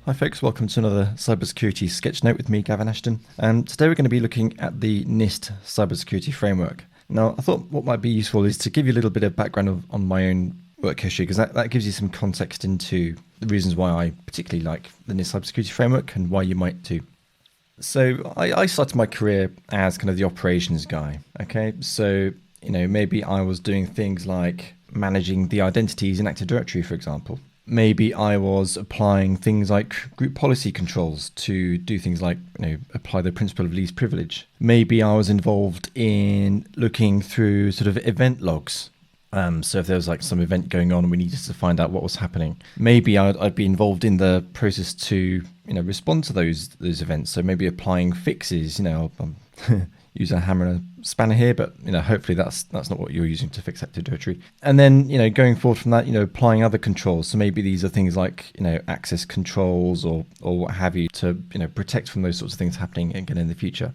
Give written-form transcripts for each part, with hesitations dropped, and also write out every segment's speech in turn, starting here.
Hi folks, welcome to another Cybersecurity sketch note with me, Gavin Ashton. Today we're going to be looking at the NIST Cybersecurity framework. Now, I thought what might be useful is to give you a little bit of background on my own work history, because that gives you some context into the reasons why I particularly like the NIST Cybersecurity framework and why you might too. So I started my career as kind of the operations guy, okay? So, maybe I was doing things like managing the identities in Active Directory, for example. Maybe I was applying things like group policy controls to do things like, apply the principle of least privilege. Maybe I was involved in looking through sort of event logs. So if there was like some event going on and we needed to find out what was happening, maybe I'd be involved in the process to, respond to those events. So maybe applying fixes, use a hammer and a spanner here, but hopefully that's not what you're using to fix Active Directory. And then going forward from that, applying other controls. So maybe these are things like access controls or what have you to protect from those sorts of things happening again in the future.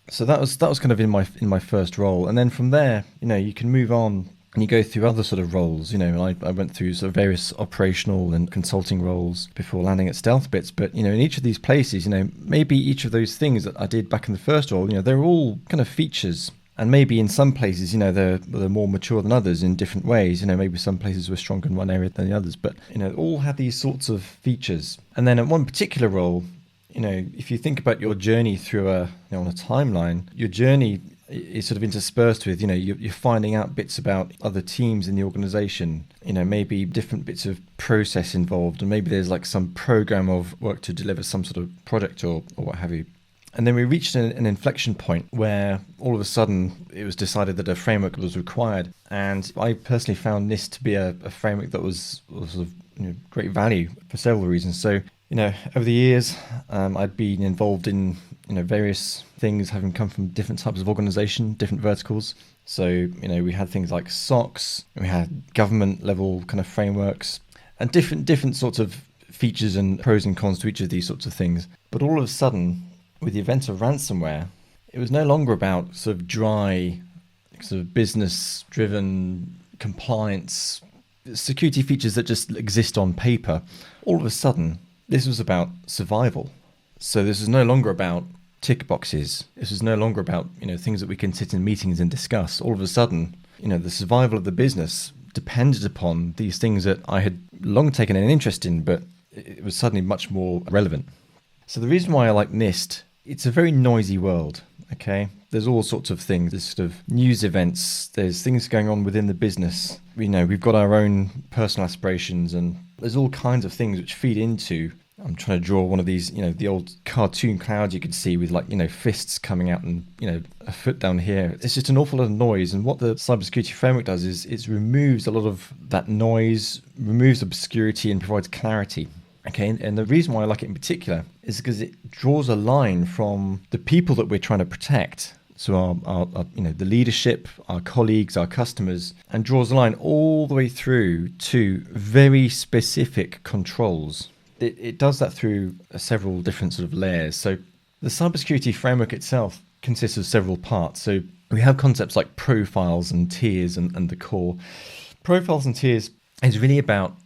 So that was kind of in my first role, and then from there you can move on. And you go through other sort of roles, I went through sort of various operational and consulting roles before landing at Stealth Bits. But, in each of these places, maybe each of those things that I did back in the first role, they're all kind of features. And maybe in some places, they're more mature than others in different ways. Maybe some places were stronger in one area than the others. But, all had these sorts of features. And then at one particular role, if you think about your journey through on a timeline, your journey is sort of interspersed with, you're finding out bits about other teams in the organization, maybe different bits of process involved, and maybe there's like some program of work to deliver some sort of project or what have you. And then we reached an inflection point where all of a sudden it was decided that a framework was required. And I personally found NIST to be a framework that was of great value for several reasons. So, over the years, I'd been involved in various things, having come from different types of organization, different verticals. So, we had things like SOCs, we had government level kind of frameworks, and different sorts of features and pros and cons to each of these sorts of things. But all of a sudden, with the event of ransomware, it was no longer about sort of dry, sort of business-driven compliance, security features that just exist on paper. All of a sudden, this was about survival. So this is no longer about tick boxes. This is no longer about, things that we can sit in meetings and discuss. All of a sudden, the survival of the business depended upon these things that I had long taken an interest in, but it was suddenly much more relevant. So the reason why I like NIST, it's a very noisy world, okay? There's all sorts of things. There's sort of news events. There's things going on within the business. We've got our own personal aspirations, and there's all kinds of things which feed into. I'm trying to draw one of these, the old cartoon clouds you could see with fists coming out and, a foot down here. It's just an awful lot of noise. And what the cybersecurity framework does is it removes a lot of that noise, removes obscurity and provides clarity. Okay, and the reason why I like it in particular is because it draws a line from the people that we're trying to protect. So our the leadership, our colleagues, our customers, and draws a line all the way through to very specific controls. It does that through several different sort of layers. So the cybersecurity framework itself consists of several parts. So we have concepts like profiles and tiers and the core. Profiles and tiers is really about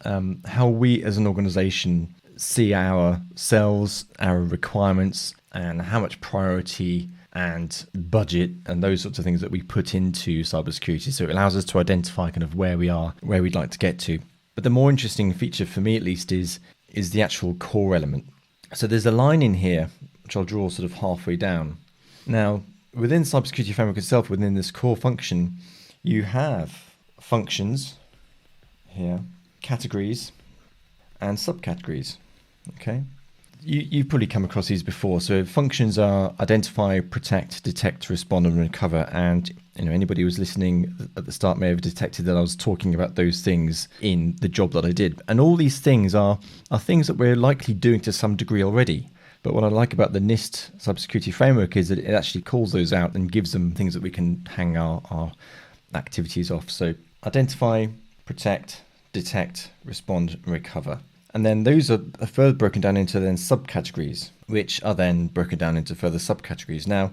how we as an organization see ourselves, our requirements, and how much priority and budget and those sorts of things that we put into cybersecurity. So it allows us to identify kind of where we are, where we'd like to get to. But the more interesting feature for me, at least, is the actual core element. So there's a line in here, which I'll draw sort of halfway down. Now, within cybersecurity framework itself, within this core function, you have functions here, categories, and subcategories. Okay, you've probably come across these before. So functions are identify, protect, detect, respond, and recover. And anybody who was listening at the start may have detected that I was talking about those things in the job that I did. And all these things are things that we're likely doing to some degree already. But what I like about the NIST cybersecurity framework is that it actually calls those out and gives them things that we can hang our activities off. So identify, protect, detect, respond, and recover. And then those are further broken down into then subcategories, which are then broken down into further subcategories. Now,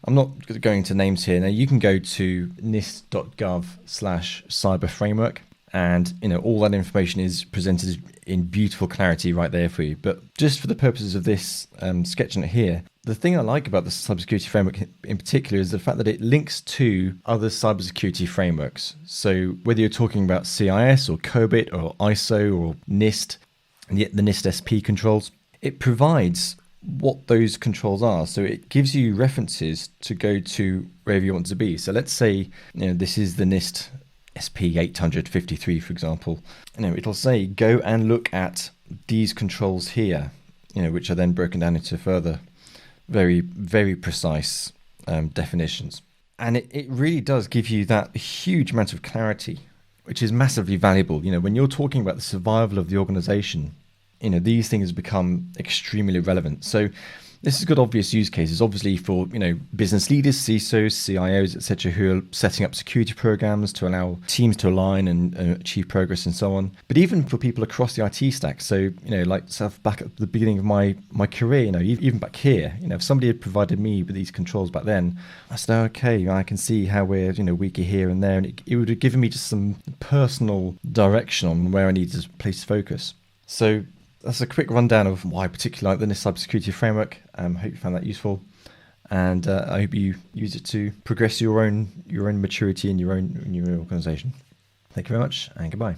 I'm not going into names here. Now, you can go to nist.gov/cyberframework And all that information is presented in beautiful clarity right there for you. But just for the purposes of this sketchnote here, the thing I like about the cybersecurity framework in particular is the fact that it links to other cybersecurity frameworks. So whether you're talking about CIS or COBIT or ISO or NIST, and yet the NIST SP controls, it provides what those controls are. So it gives you references to go to wherever you want to be. So let's say this is the NIST SP 853, for example. It'll say go and look at these controls here, which are then broken down into further very, very precise definitions. And it really does give you that huge amount of clarity, which is massively valuable. When you're talking about the survival of the organization, these things become extremely relevant. So this has got obvious use cases, obviously for, business leaders, CISOs, CIOs, etc., who are setting up security programs to allow teams to align and achieve progress and so on. But even for people across the IT stack. So, like stuff back at the beginning of my career, even back here, if somebody had provided me with these controls back then, I said, okay, I can see how we're, weaker here and there. And it would have given me just some personal direction on where I need to place focus. So that's a quick rundown of why I particularly like the NIST cybersecurity framework. I hope you found that useful, and I hope you use it to progress your own maturity in your own organization. Thank you very much, and goodbye.